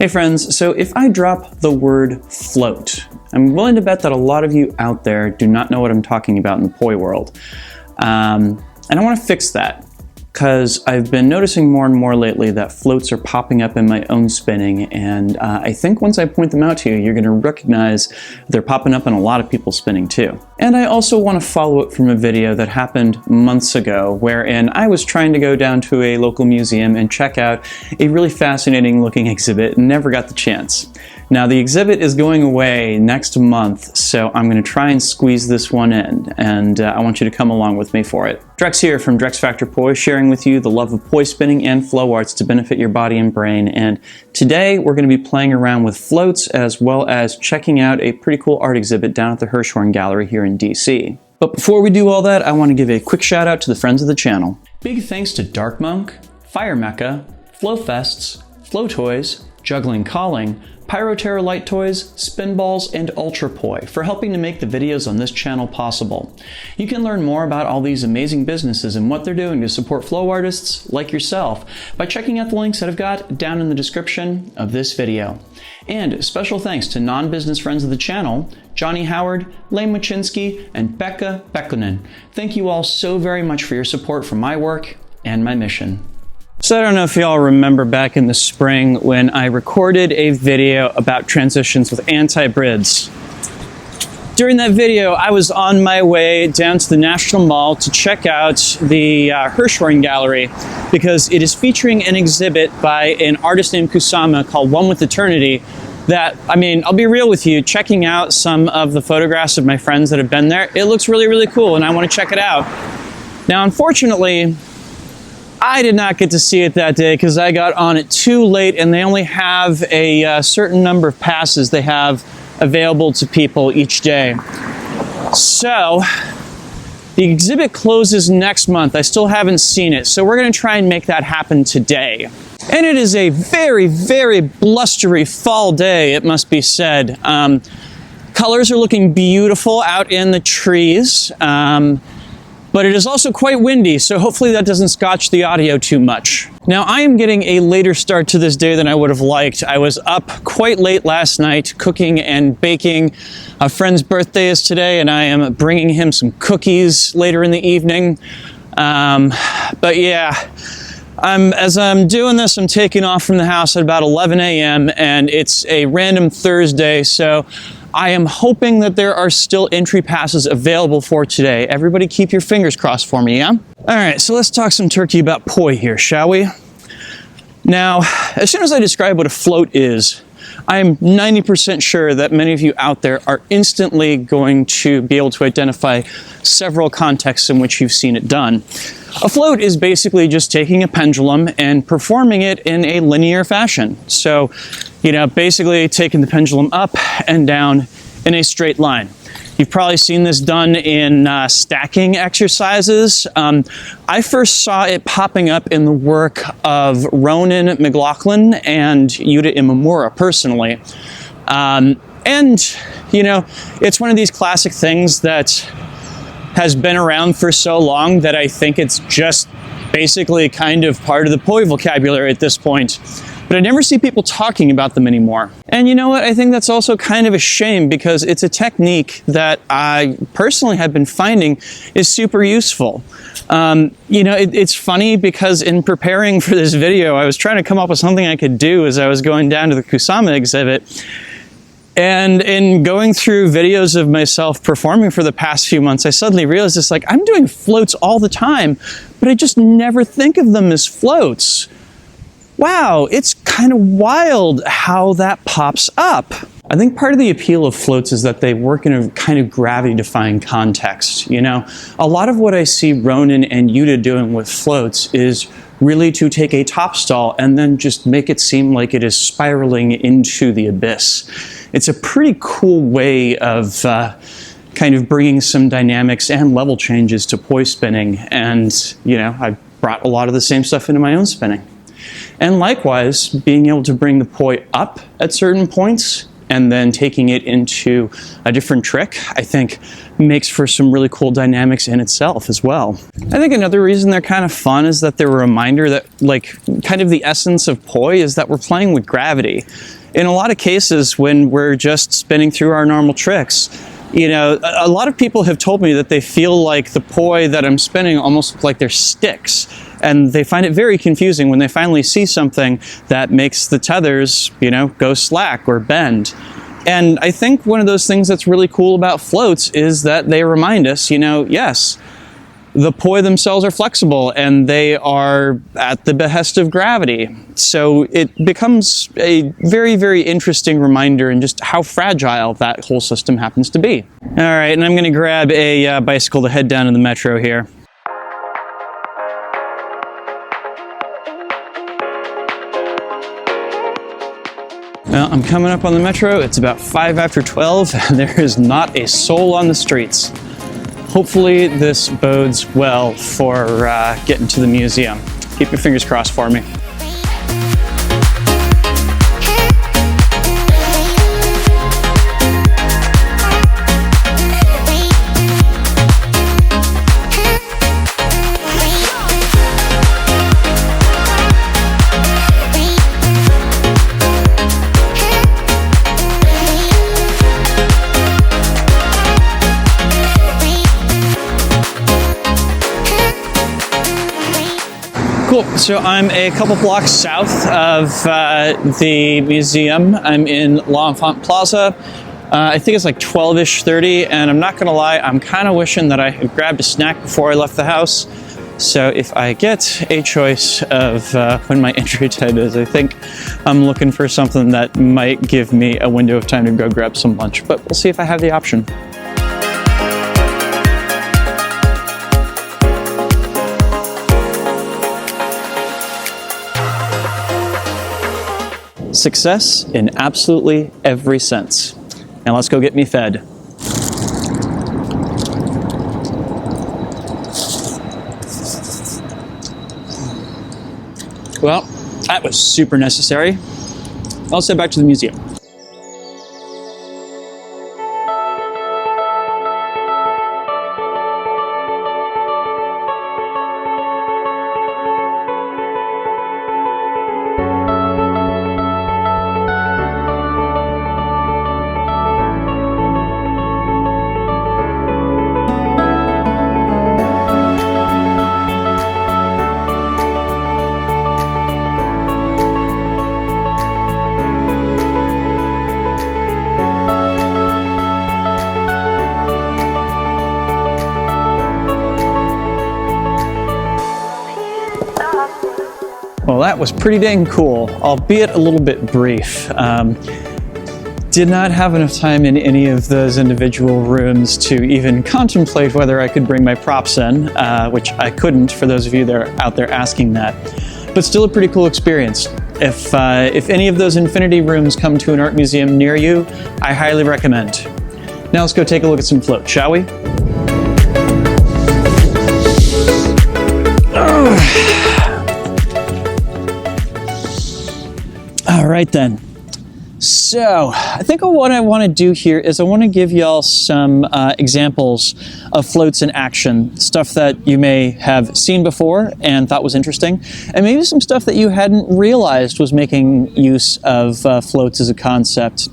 Hey friends, so if I drop the word float, I'm willing to bet that a lot of you out there do not know what I'm talking about in the poi world. And I want to fix that, because I've been noticing more and more lately that floats are popping up in my own spinning, and I think once I point them out to you, you're going to recognize they're popping up in a lot of people's spinning too. And I also want to follow it from a video that happened months ago, wherein I was trying to go down to a local museum and check out a really fascinating looking exhibit and never got the chance. Now the exhibit is going away next month, so I'm going to try and squeeze this one in, and I want you to come along with me for it. Drex here from Drex Factor Poi, sharing with you the love of poi spinning and flow arts to benefit your body and brain. And today we're going to be playing around with floats as well as checking out a pretty cool art exhibit down at the Hirshhorn Gallery here in DC. But before we do all that, I want to give a quick shout out to the friends of the channel. Big thanks to Dark Monk, Fire Mecca, Flow Fests, Flow Toys, Juggling Calling, Pyroterra Light Toys, Spinballs, and Ultra Poi for helping to make the videos on this channel possible. You can learn more about all these amazing businesses and what they're doing to support flow artists like yourself by checking out the links that I've got down in the description of this video. And special thanks to non-business friends of the channel, Johnny Howard, Lane Machinsky, and Becca Bekkonen. Thank you all so very much for your support for my work and my mission. So I don't know if y'all remember back in the spring when I recorded a video about transitions with anti-brids. During that video, I was on my way down to the National Mall to check out the Hirshhorn Gallery because it is featuring an exhibit by an artist named Kusama called One with Eternity that, I mean, I'll be real with you, checking out some of the photographs of my friends that have been there, it looks really, really cool and I want to check it out. Now, unfortunately, I did not get to see it that day because I got on it too late and they only have a certain number of passes they have available to people each day. So the exhibit closes next month. I still haven't seen it, so we're going to try and make that happen today. And it is a very, very blustery fall day, it must be said. Colors are looking beautiful out in the trees. But it is also quite windy, so hopefully that doesn't scotch the audio too much. Now, I am getting a later start to this day than I would have liked. I was up quite late last night cooking and baking. A friend's birthday is today, and I am bringing him some cookies later in the evening. But yeah, as I'm doing this, I'm taking off from the house at about 11 a.m., and it's a random Thursday, so I am hoping that there are still entry passes available for today. Everybody keep your fingers crossed for me, yeah? All right, so let's talk some turkey about poi here, shall we? Now, as soon as I describe what a float is, I am 90% sure that many of you out there are instantly going to be able to identify several contexts in which you've seen it done. A float is basically just taking a pendulum and performing it in a linear fashion. So, you know, basically taking the pendulum up and down in a straight line. You've probably seen this done in stacking exercises. I first saw it popping up in the work of Ronan McLaughlin and Yuta Imamura personally. And, you know, it's one of these classic things that has been around for so long that I think it's just basically kind of part of the poi vocabulary at this point. But I never see people talking about them anymore. And you know what? I think that's also kind of a shame because it's a technique that I personally have been finding is super useful. You know, it's funny because in preparing for this video, I was trying to come up with something I could do as I was going down to the Kusama exhibit. And in going through videos of myself performing for the past few months, I suddenly realized it's like, I'm doing floats all the time, but I just never think of them as floats. Wow, it's kind of wild how that pops up. I think part of the appeal of floats is that they work in a kind of gravity-defying context. You know, a lot of what I see Ronan and Yuta doing with floats is really to take a top stall and then just make it seem like it is spiraling into the abyss. It's a pretty cool way of kind of bringing some dynamics and level changes to poi spinning. And, you know, I brought a lot of the same stuff into my own spinning. And likewise, being able to bring the poi up at certain points and then taking it into a different trick, I think makes for some really cool dynamics in itself as well. I think another reason they're kind of fun is that they're a reminder that, like, kind of the essence of poi is that we're playing with gravity. In a lot of cases, when we're just spinning through our normal tricks, you know, a lot of people have told me that they feel like the poi that I'm spinning almost look like they're sticks. And they find it very confusing when they finally see something that makes the tethers, you know, go slack or bend. And I think one of those things that's really cool about floats is that they remind us, you know, yes, the poi themselves are flexible and they are at the behest of gravity. So it becomes a very, very interesting reminder in just how fragile that whole system happens to be. All right, and I'm gonna grab a bicycle to head down to the metro here. Well, I'm coming up on the metro. It's about 5 after 12, and there is not a soul on the streets. Hopefully this bodes well for getting to the museum. Keep your fingers crossed for me. Cool, so I'm a couple blocks south of the museum. I'm in L'Enfant Plaza. I think it's like 12-ish, 30, and I'm not gonna lie, I'm kind of wishing that I had grabbed a snack before I left the house. So if I get a choice of when my entry time is, I think I'm looking for something that might give me a window of time to go grab some lunch, but we'll see if I have the option. Success in absolutely every sense. Now let's go get me fed. Well, that was super necessary. I'll head back to the museum. Well, that was pretty dang cool, albeit a little bit brief. Did not have enough time in any of those individual rooms to even contemplate whether I could bring my props in, which I couldn't for those of you that are out there asking that. But still a pretty cool experience. If any of those infinity rooms come to an art museum near you, I highly recommend. Now let's go take a look at some floats, shall we? All right then. So I think what I want to do here is I want to give y'all some examples of floats in action, stuff that you may have seen before and thought was interesting, and maybe some stuff that you hadn't realized was making use of floats as a concept.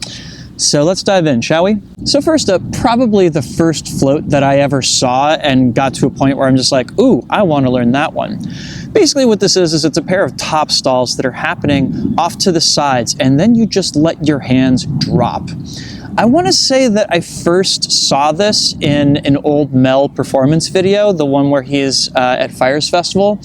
So let's dive in, shall we? So first up, probably the first float that I ever saw and got to a point where I'm just like, ooh, I want to learn that one. Basically what this is it's a pair of top stalls that are happening off to the sides, and then you just let your hands drop. I want to say that I first saw this in an old Mel performance video, the one where he's at Fires Festival.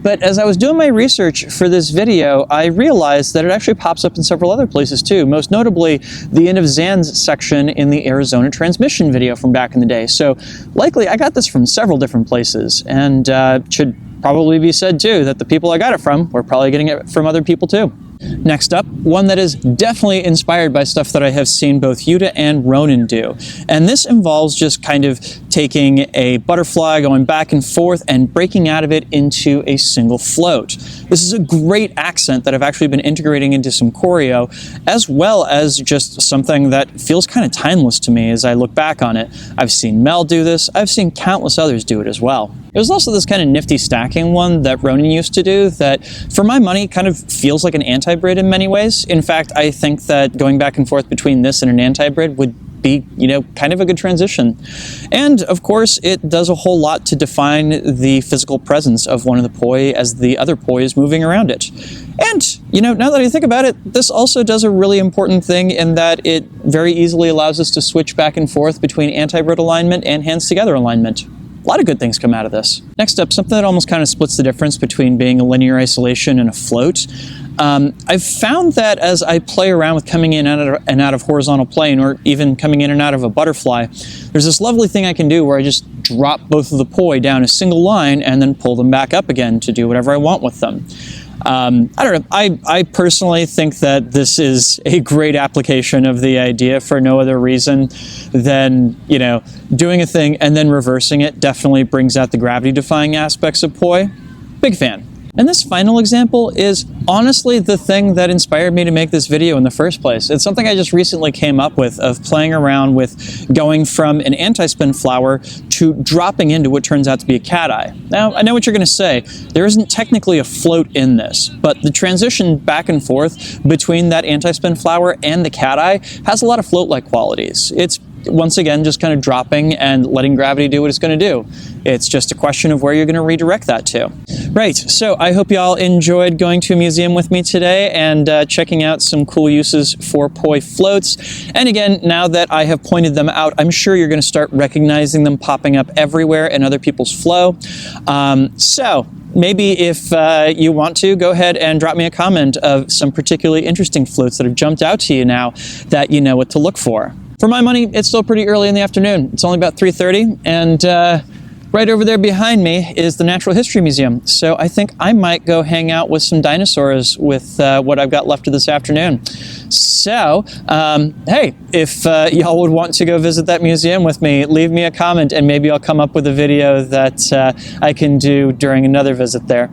But as I was doing my research for this video, I realized that it actually pops up in several other places too, most notably the End of Zan's section in the Arizona Transmission video from back in the day. So likely I got this from several different places, and should probably be said too that the people I got it from were probably getting it from other people too. Next up, one that is definitely inspired by stuff that I have seen both Yuta and Ronin do. And this involves just kind of taking a butterfly, going back and forth, and breaking out of it into a single float. This is a great accent that I've actually been integrating into some choreo, as well as just something that feels kind of timeless to me as I look back on it. I've seen Mel do this, I've seen countless others do it as well. There's also this kind of nifty stacking one that Ronan used to do that, for my money, kind of feels like an anti-brid in many ways. In fact, I think that going back and forth between this and an anti-brid would be, kind of a good transition. And of course, it does a whole lot to define the physical presence of one of the poi as the other poi is moving around it. And, now that I think about it, this also does a really important thing in that it very easily allows us to switch back and forth between anti-brid alignment and hands together alignment. A lot of good things come out of this. Next up, something that almost kind of splits the difference between being a linear isolation and a float. I've found that as I play around with coming in and out of horizontal plane, or even coming in and out of a butterfly, there's this lovely thing I can do where I just drop both of the poi down a single line and then pull them back up again to do whatever I want with them. I don't know, I personally think that this is a great application of the idea for no other reason than, doing a thing and then reversing it definitely brings out the gravity-defying aspects of poi. Big fan. And this final example is honestly the thing that inspired me to make this video in the first place. It's something I just recently came up with, of playing around with going from an anti-spin flower to dropping into what turns out to be a cat eye. Now, I know what you're going to say. There isn't technically a float in this, but the transition back and forth between that anti-spin flower and the cat eye has a lot of float-like qualities. It's once again just kind of dropping and letting gravity do what it's going to do. It's just a question of where you're going to redirect that to. Right, so I hope y'all enjoyed going to a museum with me today and checking out some cool uses for poi floats. And again, now that I have pointed them out, I'm sure you're going to start recognizing them popping up everywhere in other people's flow. So maybe if you want to, go ahead and drop me a comment of some particularly interesting floats that have jumped out to you now that you know what to look for. For my money, it's still pretty early in the afternoon. It's only about 3:30, and right over there behind me is the Natural History Museum. So I think I might go hang out with some dinosaurs with what I've got left of this afternoon. So, hey, if y'all would want to go visit that museum with me, leave me a comment and maybe I'll come up with a video that I can do during another visit there.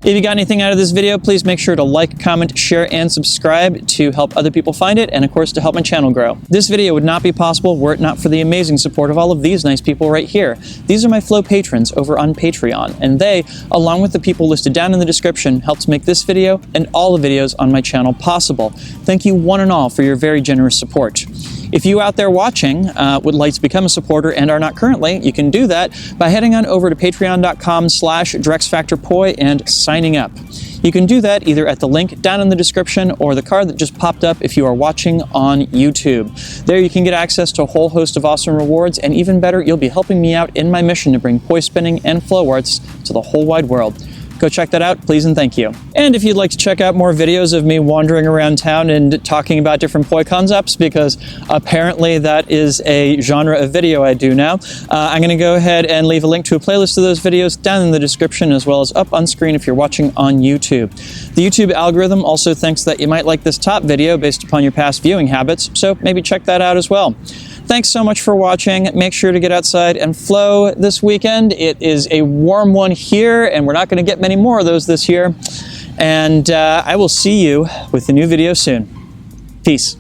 If you got anything out of this video, please make sure to like, comment, share, and subscribe to help other people find it, and of course to help my channel grow. This video would not be possible were it not for the amazing support of all of these nice people right here. These are my Flow patrons over on Patreon, and they, along with the people listed down in the description, helped make this video and all the videos on my channel possible. Thank you one and all for your very generous support. If you out there watching would like to become a supporter and are not currently, you can do that by heading on over to patreon.com/DrexFactorPoi and signing up. You can do that either at the link down in the description or the card that just popped up if you are watching on YouTube. There you can get access to a whole host of awesome rewards, and even better, you'll be helping me out in my mission to bring poi spinning and flow arts to the whole wide world. Go check that out, please and thank you. And if you'd like to check out more videos of me wandering around town and talking about different poi concepts, because apparently that is a genre of video I do now, I'm going to go ahead and leave a link to a playlist of those videos down in the description, as well as up on screen if you're watching on YouTube. The YouTube algorithm also thinks that you might like this top video based upon your past viewing habits, so maybe check that out as well. Thanks so much for watching. Make sure to get outside and flow this weekend. It is a warm one here, and we're not going to get many more of those this year. And I will see you with a new video soon. Peace.